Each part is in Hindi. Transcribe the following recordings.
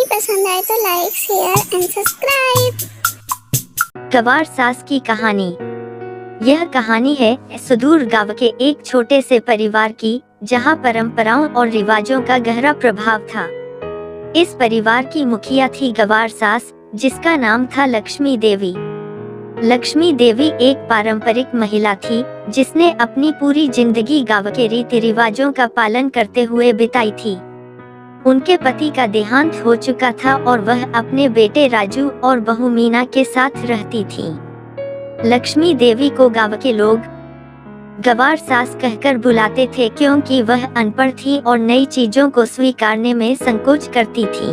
पसंद आए तो लाइक शेयर एंड सब्सक्राइब। गवार सास की कहानी। यह कहानी है सुदूर गांव के एक छोटे से परिवार की, जहां परंपराओं और रिवाजों का गहरा प्रभाव था। इस परिवार की मुखिया थी गवार सास, जिसका नाम था लक्ष्मी देवी। लक्ष्मी देवी एक पारंपरिक महिला थी, जिसने अपनी पूरी जिंदगी गांव के रीति रिवाजों का पालन करते हुए बिताई थी। उनके पति का देहांत हो चुका था और वह अपने बेटे राजू और बहू मीना के साथ रहती थी। लक्ष्मी देवी को गांव के लोग गवार सास कहकर बुलाते थे, क्योंकि वह अनपढ़ थी और नई चीजों को स्वीकारने में संकोच करती थी।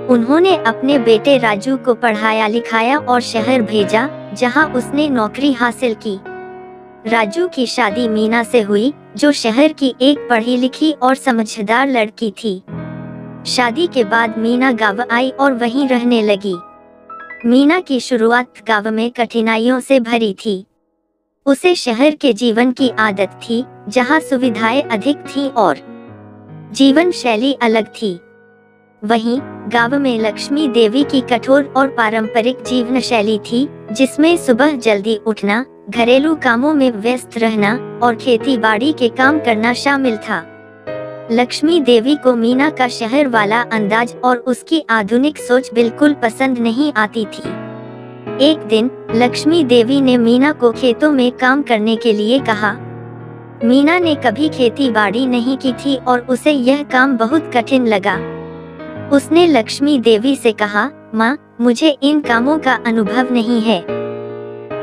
उन्होंने अपने बेटे राजू को पढ़ाया लिखाया और शहर भेजा, जहां उसने नौकरी हासिल की। राजू की शादी मीना से हुई, जो शहर की एक पढ़ी लिखी और समझदार लड़की थी। शादी के बाद मीना गांव आई और वहीं रहने लगी। मीना की शुरुआत गांव में कठिनाइयों से भरी थी। उसे शहर के जीवन की आदत थी, जहां सुविधाएं अधिक थीं और जीवन शैली अलग थी। वहीं गांव में लक्ष्मी देवी की कठोर और पारंपरिक जीवन शैली थी, जिसमें सुबह जल्दी उठना, घरेलू कामों में व्यस्त रहना और खेती बाड़ी के काम करना शामिल था। लक्ष्मी देवी को मीना का शहर वाला अंदाज और उसकी आधुनिक सोच बिल्कुल पसंद नहीं आती थी। एक दिन लक्ष्मी देवी ने मीना को खेतों में काम करने के लिए कहा। मीना ने कभी खेती बाड़ी नहीं की थी और उसे यह काम बहुत कठिन लगा। उसने लक्ष्मी देवी से कहा, माँ, मुझे इन कामों का अनुभव नहीं है,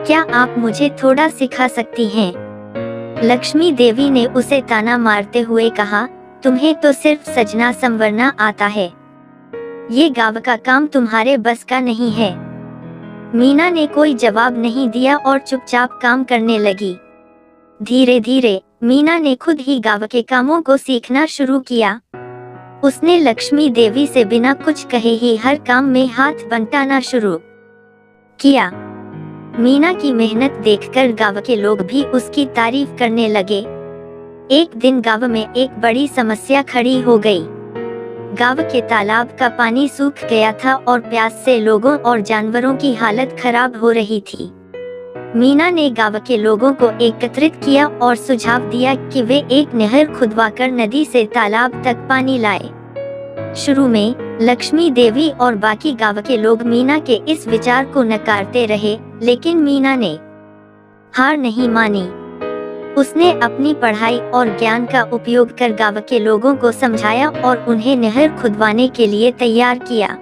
क्या आप मुझे थोड़ा सिखा सकती हैं? लक्ष्मी देवी ने उसे ताना मारते हुए कहा, तुम्हें तो सिर्फ सजना संवरना आता है, ये गांव का काम तुम्हारे बस का नहीं है। मीना ने कोई जवाब नहीं दिया और चुपचाप काम करने लगी। धीरे धीरे मीना ने खुद ही गांव के कामों को सीखना शुरू किया। उसने लक्ष्मी देवी से बिना कुछ कहे ही हर काम में हाथ बंटाना शुरू किया। मीना की मेहनत देखकर गांव के लोग भी उसकी तारीफ करने लगे। एक दिन गांव में एक बड़ी समस्या खड़ी हो गई। गांव के तालाब का पानी सूख गया था और प्यास से लोगों और जानवरों की हालत खराब हो रही थी। मीना ने गांव के लोगों को एकत्रित किया और सुझाव दिया कि वे एक नहर खुदवाकर नदी से तालाब तक पानी लाए। शुरू में लक्ष्मी देवी और बाकी गांव के लोग मीना के इस विचार को नकारते रहे, लेकिन मीना ने हार नहीं मानी। उसने अपनी पढ़ाई और ज्ञान का उपयोग कर गांव के लोगों को समझाया और उन्हें नहर खुदवाने के लिए तैयार किया।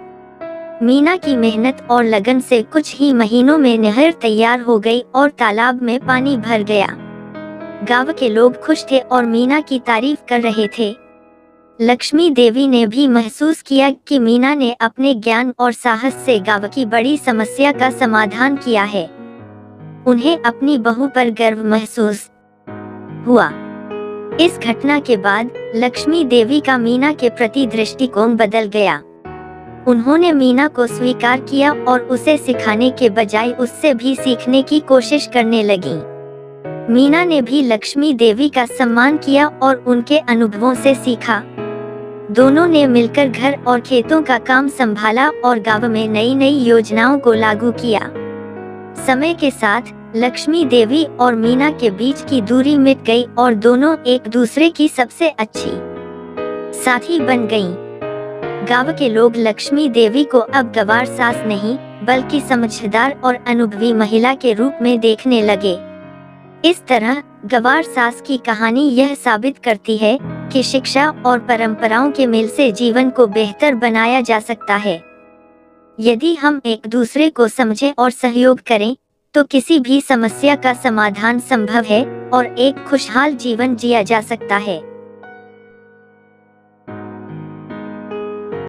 मीना की मेहनत और लगन से कुछ ही महीनों में नहर तैयार हो गई और तालाब में पानी भर गया। गांव के लोग खुश थे और मीना की तारीफ कर रहे थे। लक्ष्मी देवी ने भी महसूस किया कि मीना ने अपने ज्ञान और साहस से गांव की बड़ी समस्या का समाधान किया है। उन्हें अपनी बहू पर गर्व महसूस हुआ। इस घटना के बाद लक्ष्मी देवी का मीना के प्रति दृष्टिकोण बदल गया। उन्होंने मीना को स्वीकार किया और उसे सिखाने के बजाय उससे भी सीखने की कोशिश करने लगी। मीना ने भी लक्ष्मी देवी का सम्मान किया और उनके अनुभवों से सीखा। दोनों ने मिलकर घर और खेतों का काम संभाला और गांव में नई नई योजनाओं को लागू किया। समय के साथ लक्ष्मी देवी और मीना के बीच की दूरी मिट गई और दोनों एक दूसरे की सबसे अच्छी साथी बन गईं। गांव के लोग लक्ष्मी देवी को अब गवार सास नहीं, बल्कि समझदार और अनुभवी महिला के रूप में देखने लगे। इस तरह गवार सास की कहानी यह साबित करती है कि शिक्षा और परंपराओं के मेल से जीवन को बेहतर बनाया जा सकता है। यदि हम एक दूसरे को समझें और सहयोग करें, तो किसी भी समस्या का समाधान संभव है और एक खुशहाल जीवन जिया जा सकता है।